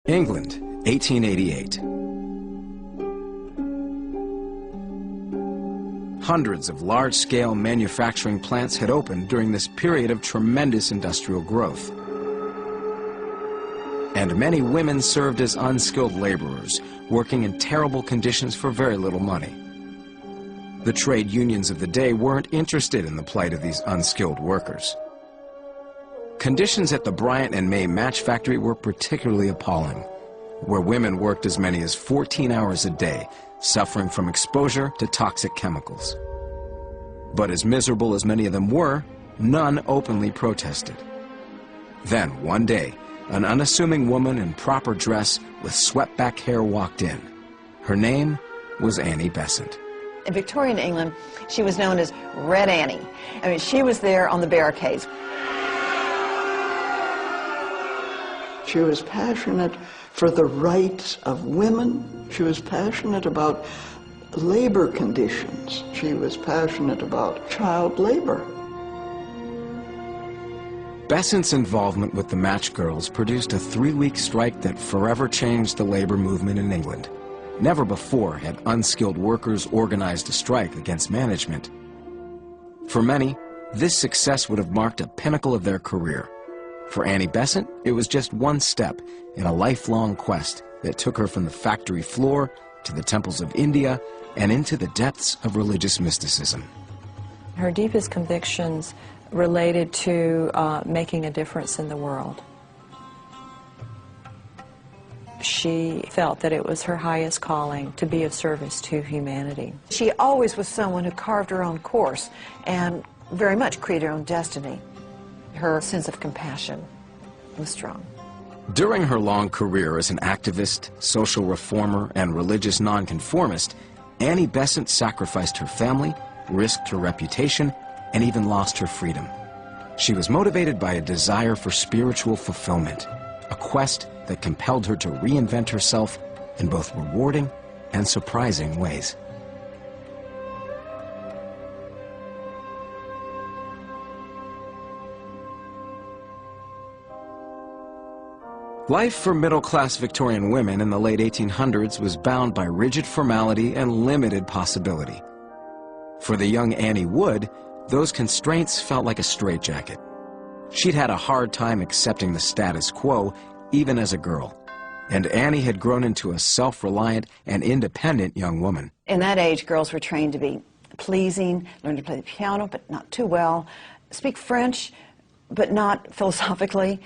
England, 1888. Hundreds of large-scale manufacturing plants had opened during this period of tremendous industrial growth. And many women served as unskilled laborers, working in terrible conditions for very little money. The trade unions of the day weren't interested in the plight of these unskilled workers. Conditions at the Bryant and May match factory were particularly appalling, where women worked as many as 14 hours a day, suffering from exposure to toxic chemicals. But as miserable as many of them were, none openly protested. Then, one day, an unassuming woman in proper dress with swept-back hair walked in. Her name was Annie Besant. In Victorian England, she was known as Red Annie. I mean, she was there on the barricades. She was passionate for the rights of women. She was passionate about labor conditions. She was passionate about child labor. Besant's involvement with the Match Girls produced a 3-week strike that forever changed the labor movement in England. Never before had unskilled workers organized a strike against management. For many, this success would have marked a pinnacle of their career. For Annie Besant, it was just one step in a lifelong quest that took her from the factory floor to the temples of India and into the depths of religious mysticism. Her deepest convictions related to making a difference in the world. She felt that it was her highest calling to be of service to humanity. She always was someone who carved her own course and very much created her own destiny. Her sense of compassion was strong. During her long career as an activist, social reformer, and religious nonconformist, Annie Besant sacrificed her family, risked her reputation, and even lost her freedom. She was motivated by a desire for spiritual fulfillment, a quest that compelled her to reinvent herself in both rewarding and surprising ways. Life for middle-class Victorian women in the late 1800s was bound by rigid formality and limited possibility. For the young Annie Wood, those constraints felt like a straitjacket. She'd had a hard time accepting the status quo, even as a girl. And Annie had grown into a self-reliant and independent young woman. In that age, girls were trained to be pleasing, learn to play the piano, but not too well, speak French, but not philosophically,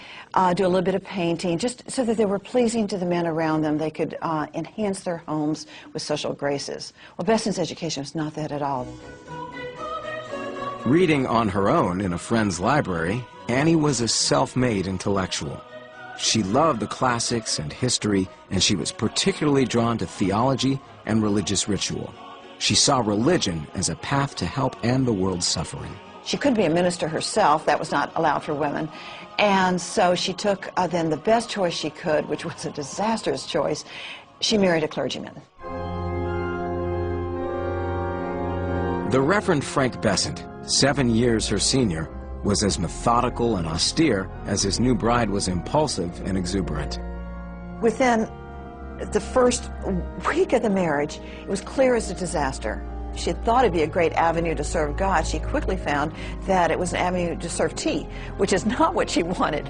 do a little bit of painting, just so that they were pleasing to the men around them. They could enhance their homes with social graces. Well, Besant's education was not that at all. Reading on her own in a friend's library, Annie was a self-made intellectual. She loved the classics and history, and she was particularly drawn to theology and religious ritual. She saw religion as a path to help end the world's suffering. She couldn't be a minister herself. That was not allowed for women. And so she took then the best choice she could, which was a disastrous choice. She married a clergyman. The Reverend Frank Besant, 7 years her senior, was as methodical and austere as his new bride was impulsive and exuberant. Within the first week of the marriage, it was clear as a disaster. She had thought it'd be a great avenue to serve God. She quickly found that it was an avenue to serve tea, which is not what she wanted.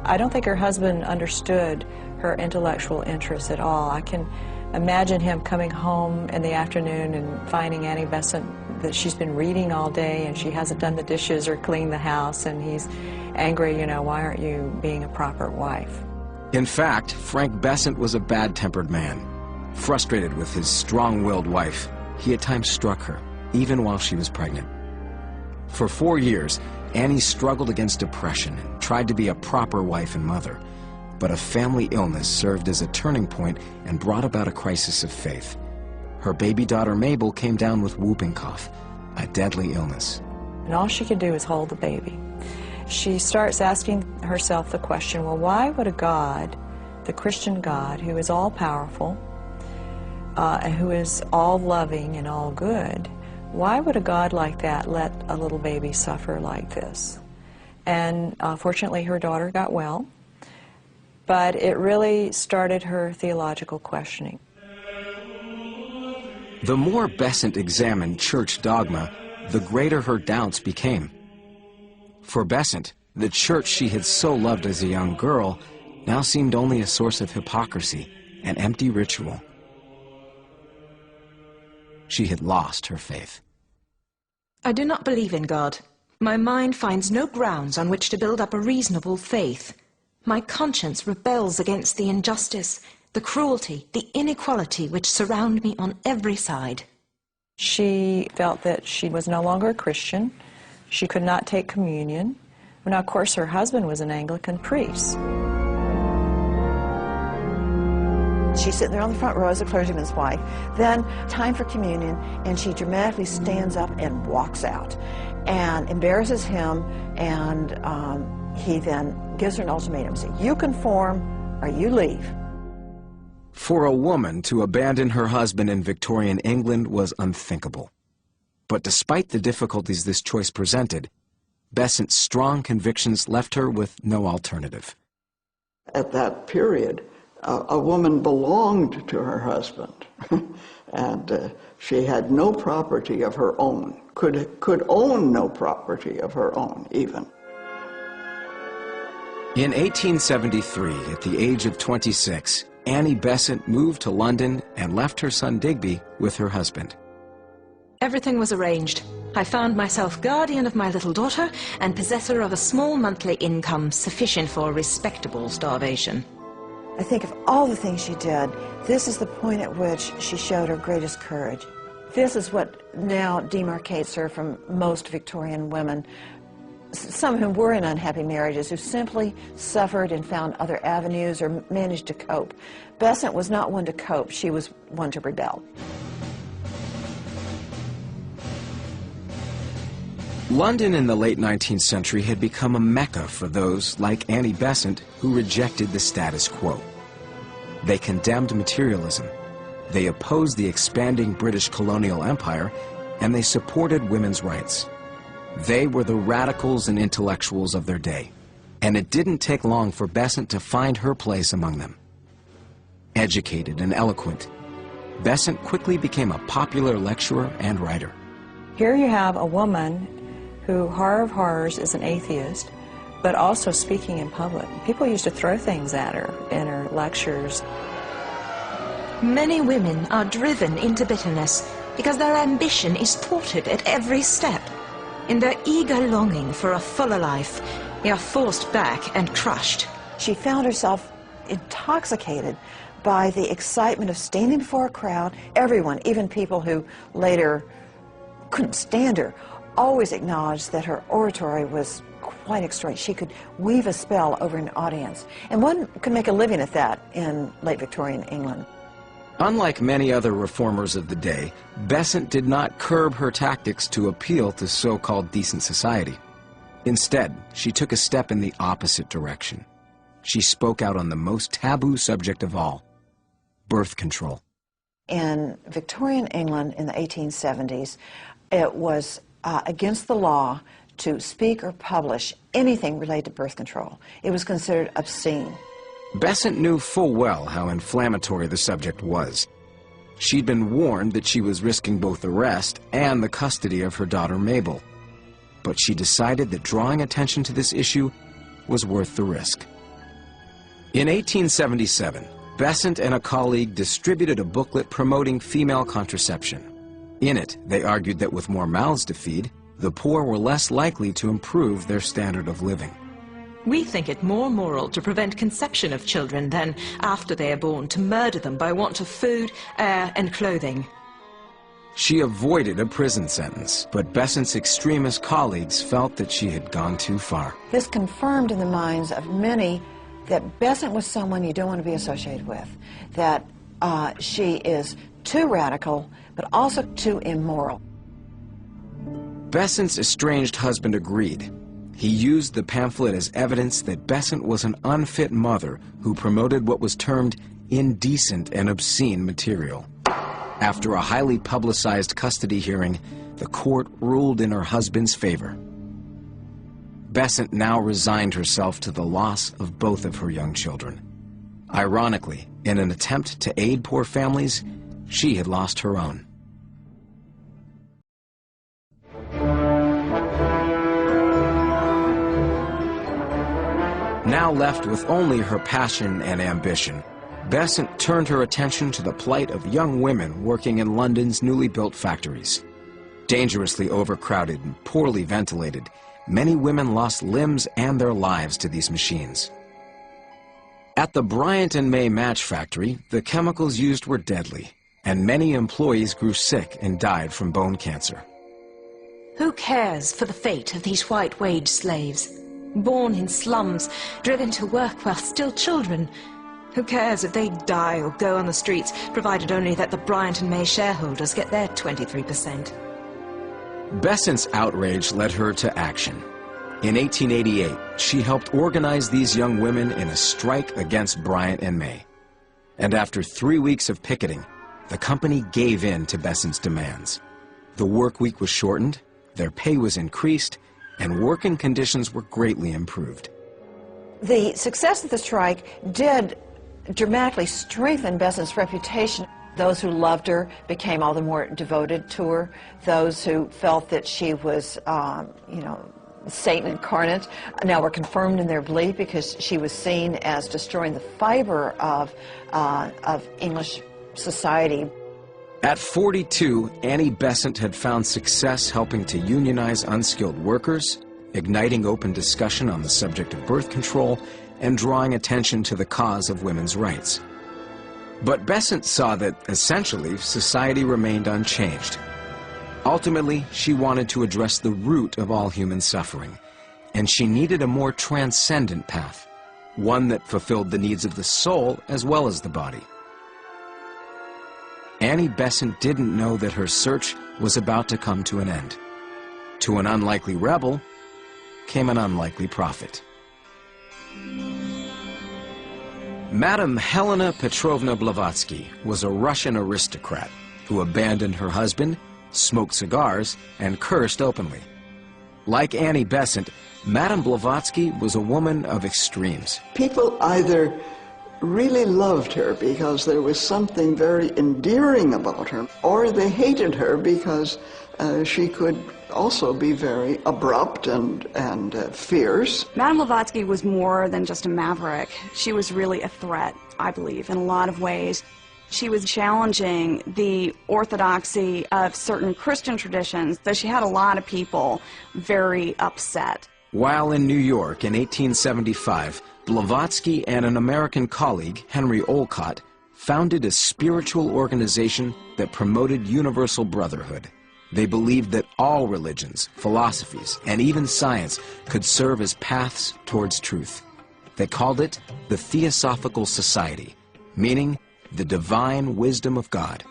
I don't think her husband understood her intellectual interests at all. I can imagine him coming home in the afternoon and finding Annie Besant that she's been reading all day and she hasn't done the dishes or cleaned the house, and he's angry, you know, why aren't you being a proper wife? In fact, Frank Besant was a bad-tempered man. Frustrated with his strong-willed wife, he at times struck her, even while she was pregnant. For 4 years, Annie struggled against depression and tried to be a proper wife and mother. But a family illness served as a turning point and brought about a crisis of faith. Her baby daughter Mabel came down with whooping cough, a deadly illness. And all she could do is hold the baby. She starts asking herself the question, well, why would a God, the Christian God, who is all-powerful, who is all-loving and all-good, why would a God like that let a little baby suffer like this? And fortunately, her daughter got well. but it really started her theological questioning. The more Besant examined church dogma, the greater her doubts became. For Besant, the church she had so loved as a young girl now seemed only a source of hypocrisy, an empty ritual. She had lost her faith. I do not believe in God. My mind finds no grounds on which to build up a reasonable faith. My conscience rebels against the injustice, the cruelty, the inequality which surround me on every side. She felt that she was no longer a Christian. She could not take communion. Now, of course, her husband was an Anglican priest. She's sitting there on the front row as a clergyman's wife. Then, time for communion, and she dramatically stands up and walks out and embarrasses him, and he then gives her an ultimatum. Say, you conform or you leave. For a woman to abandon her husband in Victorian England was unthinkable. But despite the difficulties this choice presented, Besant's strong convictions left her with no alternative. At that period, a woman belonged to her husband, and she had no property of her own, could own no property of her own, even. In 1873, at the age of 26, Annie Besant moved to London and left her son Digby with her husband. Everything was arranged. I found myself guardian of my little daughter and possessor of a small monthly income sufficient for respectable starvation. I think of all the things she did, this is the point at which she showed her greatest courage. This is what now demarcates her from most Victorian women, some of whom were in unhappy marriages, who simply suffered and found other avenues or managed to cope. Besant was not one to cope, she was one to rebel. London in the late 19th century had become a mecca for those, like Annie Besant, who rejected the status quo. They condemned materialism, they opposed the expanding British colonial empire, and they supported women's rights. They were the radicals and intellectuals of their day, and it didn't take long for Besant to find her place among them. Educated and eloquent, Besant quickly became a popular lecturer and writer. Here you have a woman who, horror of horrors, is an atheist, but also speaking in public. People used to throw things at her in her lectures. Many women are driven into bitterness because their ambition is thwarted at every step. In their eager longing for a fuller life, they are forced back and crushed. She found herself intoxicated by the excitement of standing before a crowd. Everyone, even people who later couldn't stand her, always acknowledged that her oratory was quite extraordinary. She could weave a spell over an audience. And one could make a living at that in late Victorian England. Unlike many other reformers of the day, Besant did not curb her tactics to appeal to so-called decent society. Instead, she took a step in the opposite direction. She spoke out on the most taboo subject of all, birth control. In Victorian England in the 1870s, it was against the law to speak or publish anything related to birth control. It was considered obscene. Besant knew full well how inflammatory the subject was. She'd been warned that she was risking both arrest and the custody of her daughter Mabel. But she decided that drawing attention to this issue was worth the risk. In 1877, Besant and a colleague distributed a booklet promoting female contraception. In it, they argued that with more mouths to feed, the poor were less likely to improve their standard of living. We think it more moral to prevent conception of children than, after they are born, to murder them by want of food, air, and clothing. She avoided a prison sentence, but Besant's extremist colleagues felt that she had gone too far. This confirmed in the minds of many that Besant was someone you don't want to be associated with, that she is too radical, but also too immoral. Besant's estranged husband agreed. He used the pamphlet as evidence that Besant was an unfit mother who promoted what was termed indecent and obscene material. After a highly publicized custody hearing, the court ruled in her husband's favor. Besant now resigned herself to the loss of both of her young children. Ironically, in an attempt to aid poor families, she had lost her own. Now left with only her passion and ambition, Besant turned her attention to the plight of young women working in London's newly built factories. Dangerously overcrowded and poorly ventilated, many women lost limbs and their lives to these machines. At the Bryant and May match factory, the chemicals used were deadly, and many employees grew sick and died from bone cancer. Who cares for the fate of these white wage slaves? Born in slums, driven to work while still children. Who cares if they die or go on the streets, provided only that the Bryant and May shareholders get their 23%. Besant's outrage led her to action. In 1888, she helped organize these young women in a strike against Bryant and May. And after 3 weeks of picketing, the company gave in to Besant's demands. The work week was shortened, their pay was increased, and working conditions were greatly improved. The success of the strike did dramatically strengthen Besant's reputation. Those who loved her became all the more devoted to her. Those who felt that she was, Satan incarnate, now were confirmed in their belief because she was seen as destroying the fiber of English society. At 42, Annie Besant had found success helping to unionize unskilled workers, igniting open discussion on the subject of birth control, and drawing attention to the cause of women's rights. But Besant saw that, essentially, society remained unchanged. Ultimately, she wanted to address the root of all human suffering, and she needed a more transcendent path, one that fulfilled the needs of the soul as well as the body. Annie Besant didn't know that her search was about to come to an end. To an unlikely rebel came an unlikely prophet. Madame Helena Petrovna Blavatsky was a Russian aristocrat who abandoned her husband, smoked cigars, and cursed openly. Like Annie Besant, Madame Blavatsky was a woman of extremes. People either really loved her because there was something very endearing about her, or they hated her because she could also be very abrupt and fierce. Madame Blavatsky was more than just a maverick. She was really a threat, I believe, in a lot of ways. She was challenging the orthodoxy of certain Christian traditions, though she had a lot of people very upset. While in New York in 1875, Blavatsky and an American colleague, Henry Olcott, founded a spiritual organization that promoted universal brotherhood. They believed that all religions, philosophies, and even science could serve as paths towards truth. They called it the Theosophical Society, meaning the divine wisdom of God.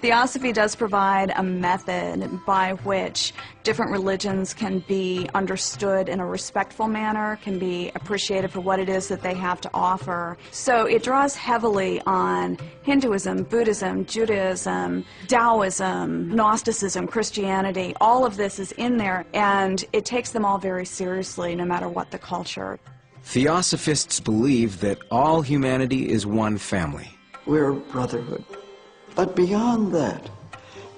Theosophy does provide a method by which different religions can be understood in a respectful manner, can be appreciated for what it is that they have to offer. So it draws heavily on Hinduism, Buddhism, Judaism, Taoism, Gnosticism, Christianity. All of this is in there, and it takes them all very seriously, no matter what the culture. Theosophists believe that all humanity is one family. We're a brotherhood. But beyond that,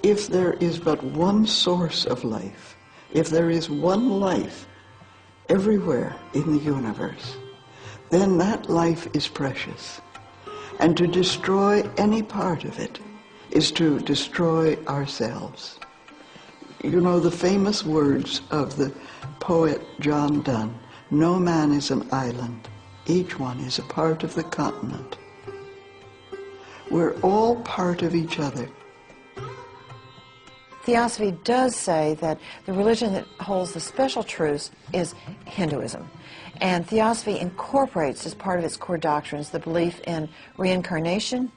if there is but one source of life, if there is one life everywhere in the universe, then that life is precious. And to destroy any part of it is to destroy ourselves. You know the famous words of the poet John Donne, "No man is an island, each one is a part of the continent." We're all part of each other. Theosophy does say that the religion that holds the special truths is Hinduism. And Theosophy incorporates as part of its core doctrines the belief in reincarnation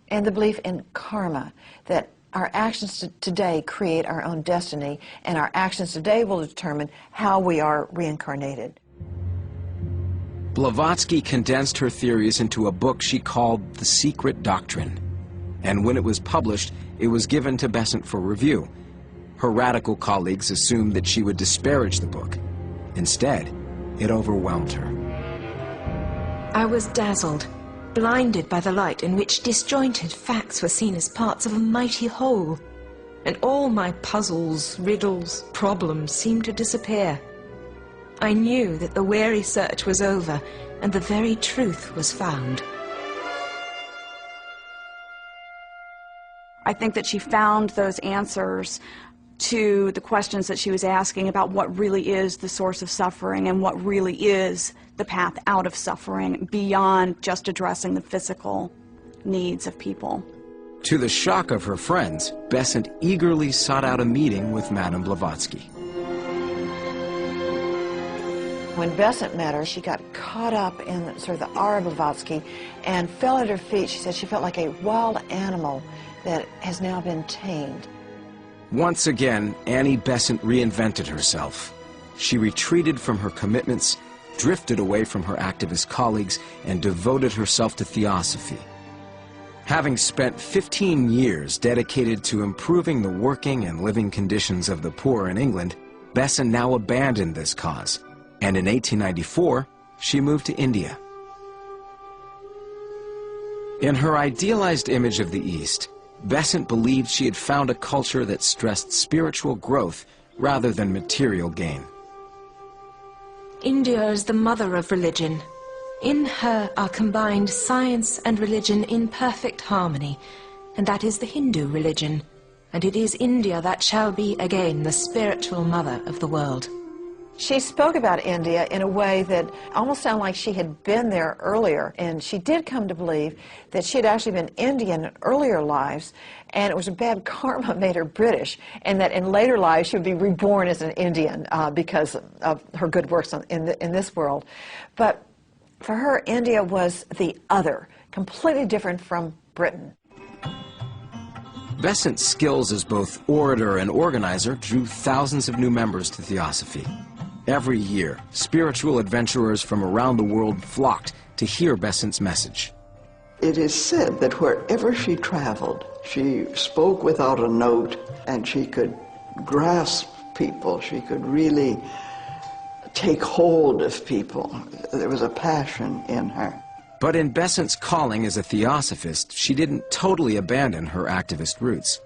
and the belief in karma, that our actions today create our own destiny, and our actions today will determine how we are reincarnated. Blavatsky condensed her theories into a book she called The Secret Doctrine. And when it was published, it was given to Besant for review. Her radical colleagues assumed that she would disparage the book. Instead, it overwhelmed her. I was dazzled. blinded by the light in which disjointed facts were seen as parts of a mighty whole, and all my puzzles, riddles, problems seemed to disappear. I knew that the weary search was over, and the very truth was found. I think that she found those answers to the questions that she was asking about what really is the source of suffering and what really is the path out of suffering beyond just addressing the physical needs of people. To the shock of her friends, Besant eagerly sought out a meeting with Madame Blavatsky. When Besant met her, she got caught up in sort of the aura of Blavatsky and fell at her feet. She said she felt like a wild animal that has now been tamed. Once again, Annie Besant reinvented herself. She retreated from her commitments, drifted away from her activist colleagues, and devoted herself to theosophy. Having spent 15 years dedicated to improving the working and living conditions of the poor in England, Besant now abandoned this cause, and in 1894, she moved to India. In her idealized image of the East, Besant believed she had found a culture that stressed spiritual growth rather than material gain. India is the mother of religion. In her are combined science and religion in perfect harmony, and that is the Hindu religion, and it is India that shall be again the spiritual mother of the world. She spoke about India in a way that almost sounded like she had been there earlier, and she did come to believe that she had actually been Indian in earlier lives, and it was a bad karma made her British, and that in later lives she would be reborn as an Indian because of her good works in this world. But for her, India was the other, completely different from Britain. Besant's skills as both orator and organizer drew thousands of new members to Theosophy. Every year, spiritual adventurers from around the world flocked to hear Besant's message. It is said that wherever she traveled, she spoke without a note, and she could grasp people. She could really take hold of people. There was a passion in her. But in Besant's calling as a theosophist, she didn't totally abandon her activist roots.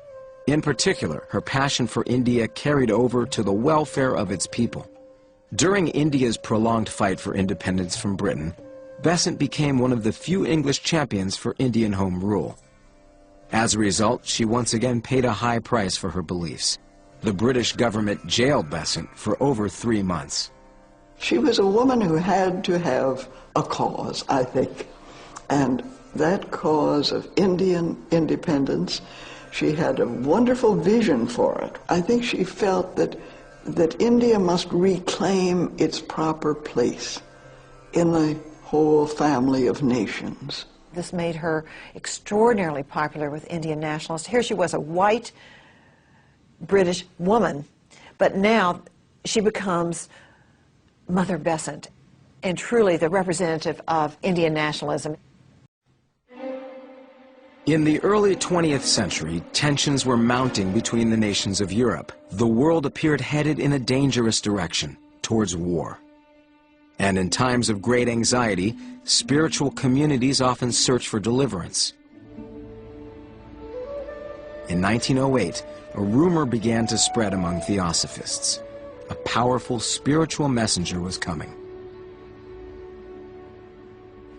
In particular, her passion for India carried over to the welfare of its people. During India's prolonged fight for independence from Britain, Besant became one of the few English champions for Indian Home Rule. As a result, she once again paid a high price for her beliefs. The British government jailed Besant for over 3 months. She was a woman who had to have a cause, I think. And that cause of Indian independence, she had a wonderful vision for it. I think she felt that India must reclaim its proper place in the whole family of nations. This made her extraordinarily popular with Indian nationalists. Here she was, a white British woman, but now she becomes Mother Besant, and truly the representative of Indian nationalism. In the early 20th century, tensions were mounting between the nations of Europe. The world appeared headed in a dangerous direction, towards war. And in times of great anxiety, spiritual communities often search for deliverance. In 1908, a rumor began to spread among theosophists. A powerful spiritual messenger was coming.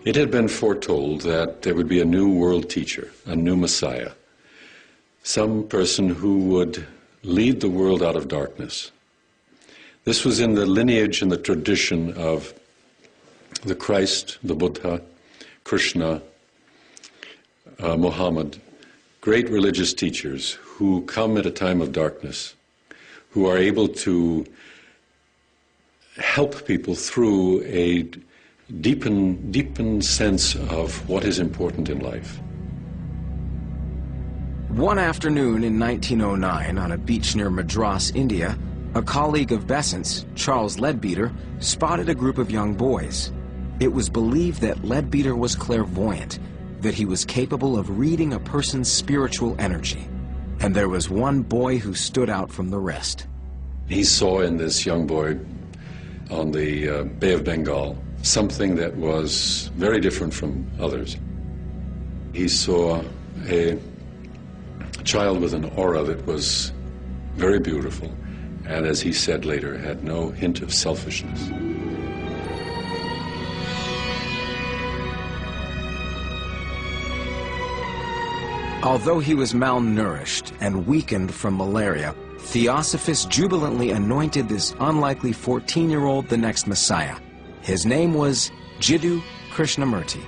It had been foretold that there would be a new world teacher, a new Messiah, some person who would lead the world out of darkness. This was in the lineage and the tradition of the Christ, the Buddha, Krishna, Muhammad, great religious teachers who come at a time of darkness, who are able to help people through a deepened sense of what is important in life. One afternoon in 1909, on a beach near Madras, India, a colleague of Besant's, Charles Leadbeater, spotted a group of young boys. It was believed that Leadbeater was clairvoyant, that he was capable of reading a person's spiritual energy. And there was one boy who stood out from the rest. He saw in this young boy on the Bay of Bengal something that was very different from others. He saw a child with an aura that was very beautiful, and as he said later, had no hint of selfishness. Although he was malnourished and weakened from malaria, Theosophists jubilantly anointed this unlikely 14-year-old the next Messiah. His name was Jiddu Krishnamurti.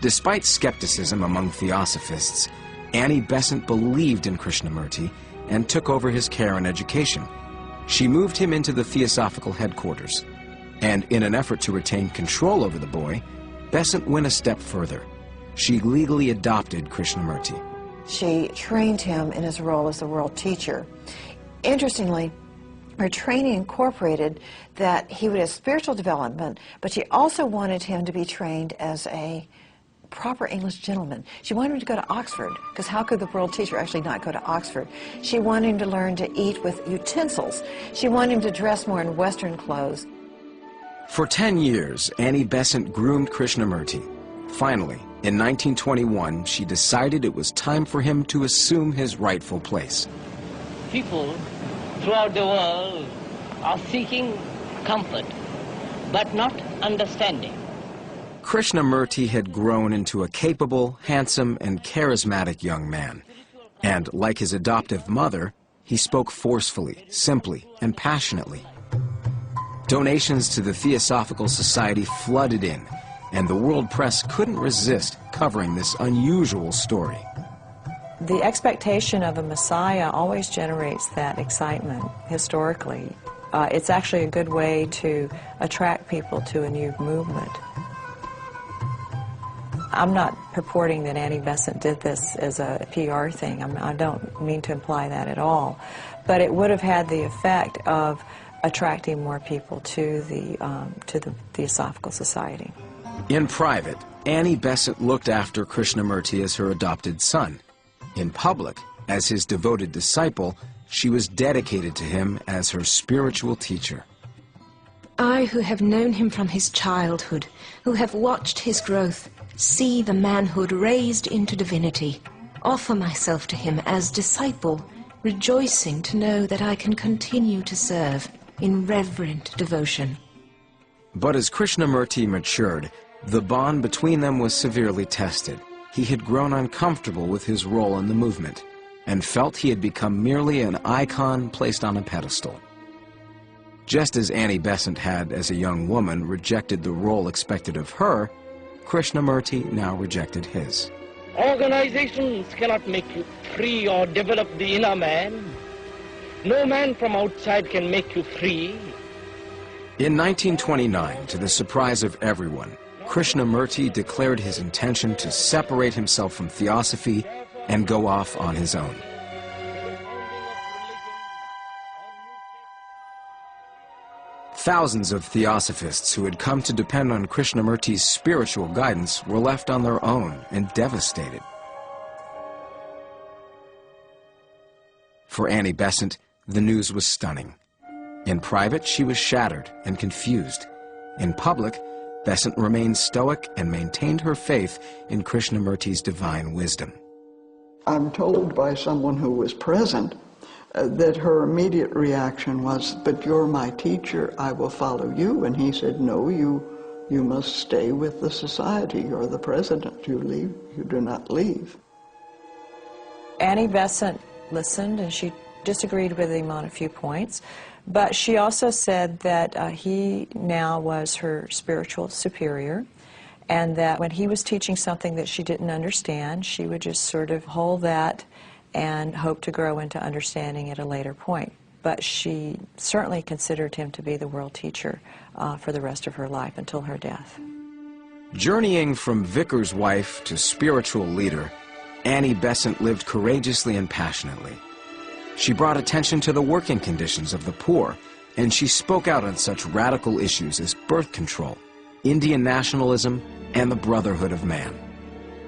Despite skepticism among Theosophists, Annie Besant believed in Krishnamurti and took over his care and education. She moved him into the Theosophical headquarters. And in an effort to retain control over the boy, Besant went a step further. She legally adopted Krishnamurti. She trained him in his role as the world teacher. Interestingly, her training incorporated that he would have spiritual development, but she also wanted him to be trained as a proper English gentleman. She wanted him to go to Oxford, because how could the world teacher actually not go to Oxford? She wanted him to learn to eat with utensils. She wanted him to dress more in Western clothes. For 10 years, Annie Besant groomed Krishnamurti. Finally, in 1921, she decided it was time for him to assume his rightful place. People throughout the world are seeking comfort, but not understanding. Krishnamurti had grown into a capable, handsome, and charismatic young man. And like his adoptive mother, he spoke forcefully, simply, and passionately. Donations to the Theosophical Society flooded in, and the world press couldn't resist covering this unusual story. The expectation of a Messiah always generates that excitement historically. It's actually a good way to attract people to a new movement. I'm not purporting that Annie Besant did this as a PR thing. I don't mean to imply that at all. But it would have had the effect of attracting more people to the Theosophical Society. In private, Annie Besant looked after Krishnamurti as her adopted son. In public, as his devoted disciple, she was dedicated to him as her spiritual teacher. I, who have known him from his childhood, who have watched his growth, see the manhood raised into divinity, offer myself to him as disciple, rejoicing to know that I can continue to serve in reverent devotion. But as Krishnamurti matured, the bond between them was severely tested. He had grown uncomfortable with his role in the movement and felt he had become merely an icon placed on a pedestal. Just as Annie Besant had, as a young woman, rejected the role expected of her, Krishnamurti now rejected his. Organizations cannot make you free or develop the inner man. No man from outside can make you free. In 1929, to the surprise of everyone, Krishnamurti declared his intention to separate himself from Theosophy and go off on his own. Thousands of Theosophists who had come to depend on Krishnamurti's spiritual guidance were left on their own and devastated. For Annie Besant, the news was stunning. In private, she was shattered and confused. In public, Besant remained stoic and maintained her faith in Krishnamurti's divine wisdom. I'm told by someone who was present that her immediate reaction was, "But you're my teacher, I will follow you." And he said, "No, you must stay with the society. You're the president. You do not leave." Annie Besant listened, and she disagreed with him on a few points, but she also said that he now was her spiritual superior, and that when he was teaching something that she didn't understand, she would just sort of hold that and hope to grow into understanding at a later point. But she certainly considered him to be the world teacher for the rest of her life until her death. Journeying from vicar's wife to spiritual leader, Annie Besant lived courageously and passionately. She brought attention to the working conditions of the poor, and she spoke out on such radical issues as birth control, Indian nationalism, and the brotherhood of man.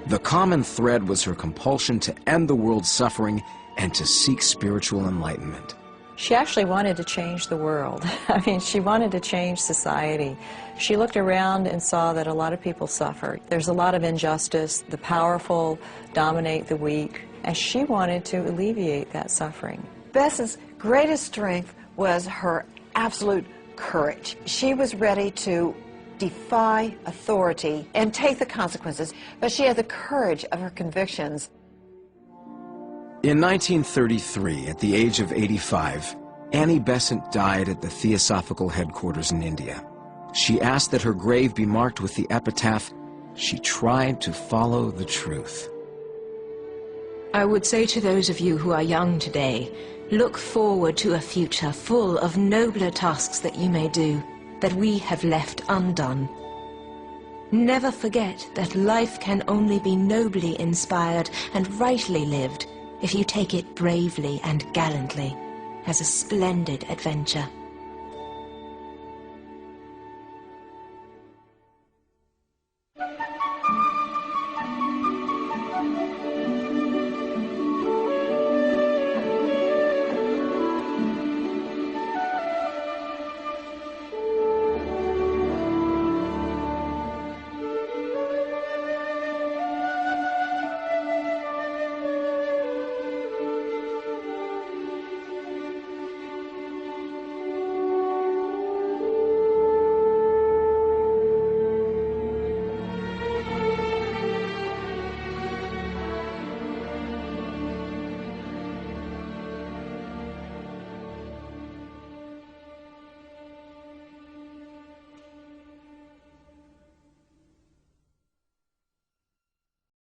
The common thread was her compulsion to end the world's suffering and to seek spiritual enlightenment. She actually wanted to change the world. I mean, she wanted to change society. She looked around and saw that a lot of people suffered. There's a lot of injustice. The powerful dominate the weak, and she wanted to alleviate that suffering. Bess's greatest strength was her absolute courage. She was ready to defy authority and take the consequences, but she had the courage of her convictions. In 1933, at the age of 85, Annie Besant died at the Theosophical headquarters in India. She asked that her grave be marked with the epitaph, "She tried to follow the truth." I would say to those of you who are young today, look forward to a future full of nobler tasks that you may do, that we have left undone. Never forget that life can only be nobly inspired and rightly lived if you take it bravely and gallantly as a splendid adventure.